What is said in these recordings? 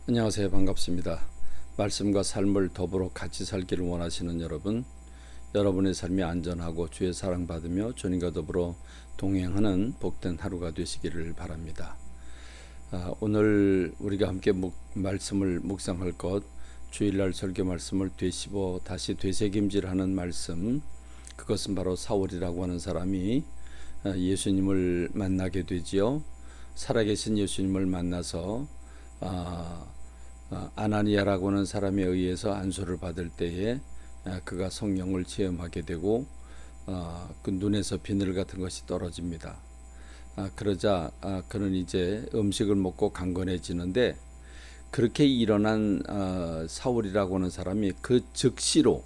안녕하세요. 반갑습니다. 말씀과 삶을 더불어 같이 살기를 원하시는 여러분, 여러분의 삶이 안전하고 주의 사랑받으며 주님과 더불어 동행하는 복된 하루가 되시기를 바랍니다. 오늘 우리가 함께 말씀을 묵상할 것, 주일날 설교 말씀을 되씹어 다시 되새김질하는 말씀, 그것은 바로 사울이라고 하는 사람이 예수님을 만나게 되지요. 살아계신 예수님을 만나서 아나니아라고 하는 사람에 의해서 안수를 받을 때에 그가 성령을 체험하게 되고 그 눈에서 비늘 같은 것이 떨어집니다. 그러자 그는 이제 음식을 먹고 강건해지는데, 그렇게 일어난 사울이라고 하는 사람이 그 즉시로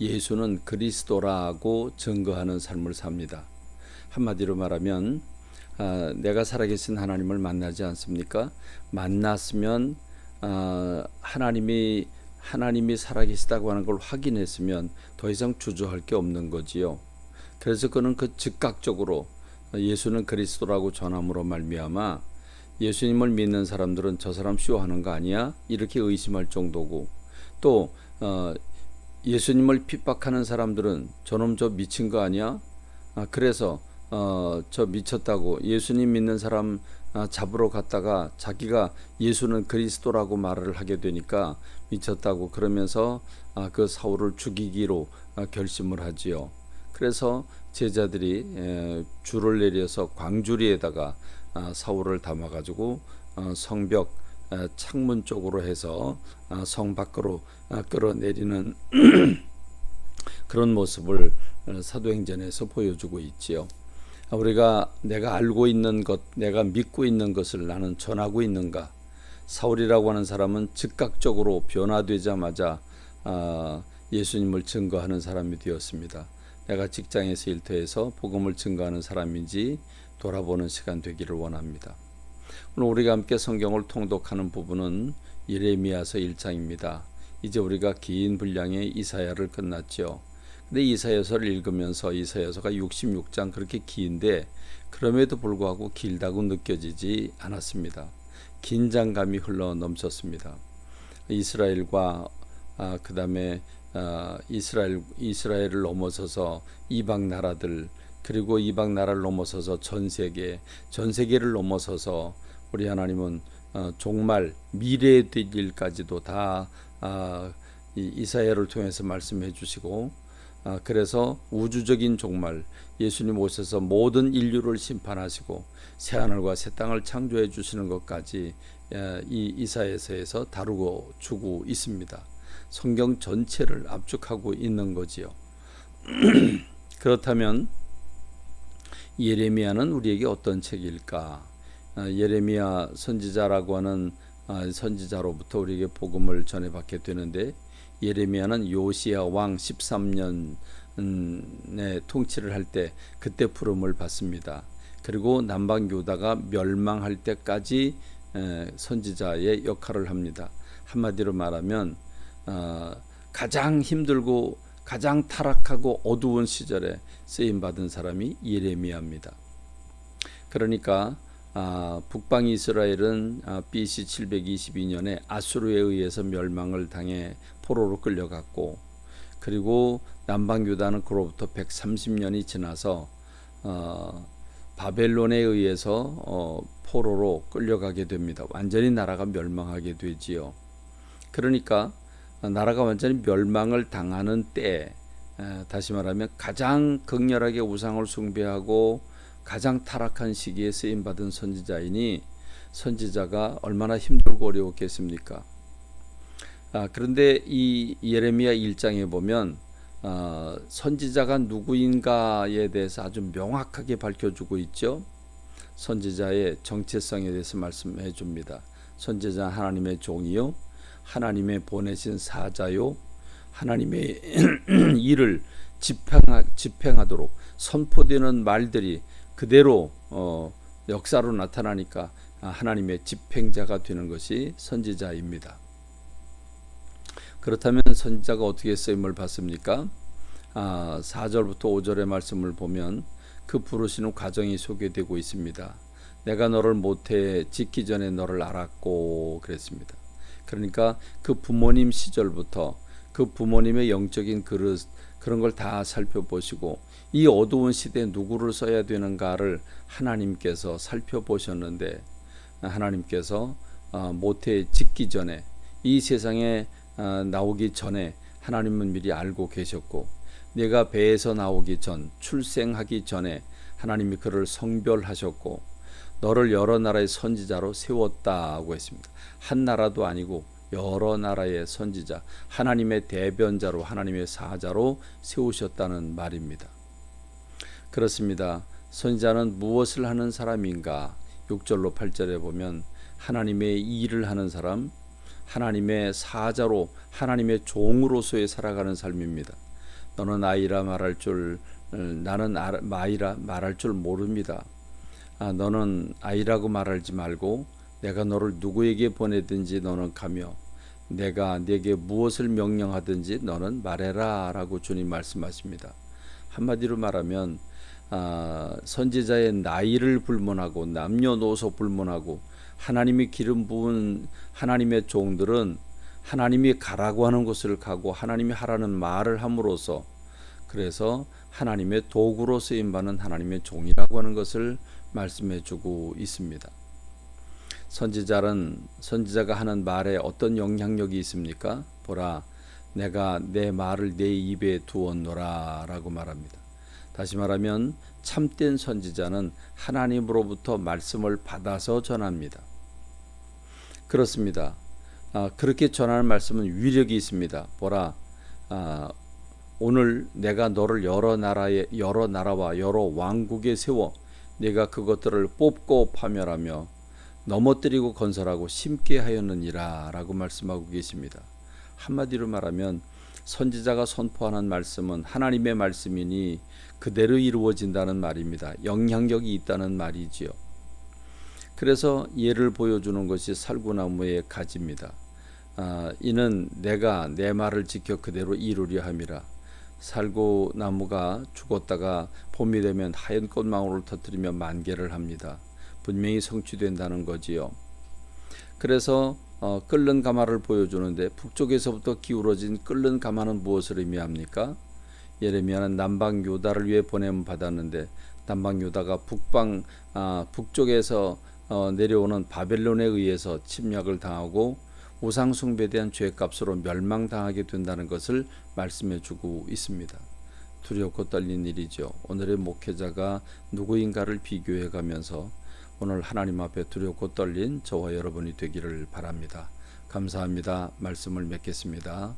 예수는 그리스도라고 증거하는 삶을 삽니다. 한마디로 말하면 내가 살아계신 하나님을 만나지 않습니까? 만났으면 하나님이 살아계시다고 하는 걸 확인했으면 더 이상 주저할 게 없는 거지요. 그래서 그는 그 즉각적으로 예수는 그리스도라고 전함으로 말미암아 예수님을 믿는 사람들은 저 사람 쇼하는 거 아니야? 이렇게 의심할 정도고, 또 예수님을 핍박하는 사람들은 저놈 저 미친 거 아니야? 그래서 저 미쳤다고 예수님 믿는 사람 잡으러 갔다가 자기가 예수는 그리스도라고 말을 하게 되니까 미쳤다고 그러면서 그 사울을 죽이기로 결심을 하지요. 그래서 제자들이 줄을 내려서 광주리에다가 사울을 담아가지고 성벽 창문 쪽으로 해서 성 밖으로 끌어내리는 그런 모습을 사도행전에서 보여주고 있지요. 우리가 내가 알고 있는 것, 내가 믿고 있는 것을 나는 전하고 있는가? 사울이라고 하는 사람은 즉각적으로 변화되자마자 예수님을 증거하는 사람이 되었습니다. 내가 직장에서 일터에서 복음을 증거하는 사람인지 돌아보는 시간 되기를 원합니다. 오늘 우리가 함께 성경을 통독하는 부분은 예레미야서 1장입니다. 이제 우리가 긴 분량의 이사야를 끝났죠. 근데 이사야서를 읽으면서 이사야서가 66장 그렇게 긴데 그럼에도 불구하고 길다고 느껴지지 않았습니다. 긴장감이 흘러 넘쳤습니다. 이스라엘과 그 다음에 이스라엘을 넘어서서 이방 나라들, 그리고 이방 나라를 넘어서서 전 세계를 넘어서서 우리 하나님은 종말 미래의 일까지도 다 이사야를 통해서 말씀해 주시고, 그래서 우주적인 종말, 예수님 오셔서 모든 인류를 심판하시고 새하늘과 새 땅을 창조해 주시는 것까지 이 이사야서에서 다루고 주고 있습니다. 성경 전체를 압축하고 있는 거지요. 그렇다면 예레미야는 우리에게 어떤 책일까? 예레미야 선지자라고 하는 선지자로부터 우리에게 복음을 전해받게 되는데, 예레미야는 요시야 왕 13년에 통치를 할 때 그때 부름을 받습니다. 그리고 남방 유다가 멸망할 때까지 선지자의 역할을 합니다. 한마디로 말하면 가장 힘들고 가장 타락하고 어두운 시절에 쓰임받은 사람이 예레미야입니다. 그러니까 북방 이스라엘은 BC 722년에 아수르에 의해서 멸망을 당해 포로로 끌려갔고, 그리고 남방 유다는 그로부터 130년이 지나서 바벨론에 의해서 포로로 끌려가게 됩니다. 완전히 나라가 멸망하게 되지요. 그러니까 나라가 완전히 멸망을 당하는 때, 다시 말하면 가장 극렬하게 우상을 숭배하고 가장 타락한 시기에 쓰임받은 선지자이니 선지자가 얼마나 힘들고 어려웠겠습니까? 그런데 이 예레미야 1장에 보면 선지자가 누구인가에 대해서 아주 명확하게 밝혀주고 있죠. 선지자의 정체성에 대해서 말씀해 줍니다. 선지자 하나님의 종이요, 하나님의 보내신 사자요, 하나님의 일을 집행하도록 선포되는 말들이 그대로 역사로 나타나니까 하나님의 집행자가 되는 것이 선지자입니다. 그렇다면 선지자가 어떻게 쓰임을 받습니까? 4절부터 5절의 말씀을 보면 그 부르시는 과정이 소개되고 있습니다. 내가 너를 모태에 짓기 전에 너를 알았고 그랬습니다. 그러니까 그 부모님 시절부터 그 부모님의 영적인 그릇 그런 걸 다 살펴보시고 이 어두운 시대에 누구를 써야 되는가를 하나님께서 살펴보셨는데 하나님께서 모태 짓기 전에 이 세상에 나오기 전에 하나님은 미리 알고 계셨고 내가 배에서 나오기 전 출생하기 전에 하나님이 그를 성별하셨고 너를 여러 나라의 선지자로 세웠다고 했습니다. 한 나라도 아니고 여러 나라의 선지자, 하나님의 대변자로 하나님의 사자로 세우셨다는 말입니다. 그렇습니다. 선지자는 무엇을 하는 사람인가? 6절로 8절에 보면 하나님의 일을 하는 사람, 하나님의 사자로 하나님의 종으로서의 살아가는 삶입니다. 너는 아이라 말할 줄 나는 마이라 말할 줄 모릅니다. 너는 아이라고 말하지 말고 내가 너를 누구에게 보내든지 너는 가며 내가 네게 무엇을 명령하든지 너는 말해라 라고 주님 말씀하십니다. 한마디로 말하면 선지자의 나이를 불문하고 남녀노소 불문하고 하나님이 기름 부은 하나님의 종들은 하나님이 가라고 하는 곳을 가고 하나님이 하라는 말을 함으로써 그래서 하나님의 도구로 쓰임받는 하나님의 종이라고 하는 것을 말씀해 주고 있습니다. 선지자가 하는 말에 어떤 영향력이 있습니까? 보라, 내가 내 말을 내 입에 두었노라 라고 말합니다. 다시 말하면 참된 선지자는 하나님으로부터 말씀을 받아서 전합니다. 그렇습니다. 그렇게 전하는 말씀은 위력이 있습니다. 보라, 오늘 내가 너를 여러 나라와 여러 왕국에 세워 내가 그것들을 뽑고 파멸하며 넘어뜨리고 건설하고 심게 하였느니라 라고 말씀하고 계십니다. 한마디로 말하면 선지자가 선포하는 말씀은 하나님의 말씀이니 그대로 이루어진다는 말입니다. 영향력이 있다는 말이지요. 그래서 예를 보여주는 것이 살구나무의 가지입니다. 이는 내가 내 말을 지켜 그대로 이루려 함이라. 살구나무가 죽었다가 봄이 되면 하얀 꽃망울을 터뜨리며 만개를 합니다. 분명히 성취된다는 거지요. 그래서 끓는 가마를 보여주는데 북쪽에서부터 기울어진 끓는 가마는 무엇을 의미합니까? 예레미야는 남방 유다를 위해 보냄 받았는데 남방 유다가 북쪽에서 내려오는 바벨론에 의해서 침략을 당하고 우상 숭배에 대한 죄값으로 멸망당하게 된다는 것을 말씀해 주고 있습니다. 두렵고 떨린 일이죠. 오늘의 목회자가 누구인가를 비교해 가면서 오늘 하나님 앞에 두렵고 떨린 저와 여러분이 되기를 바랍니다. 감사합니다. 말씀을 맺겠습니다.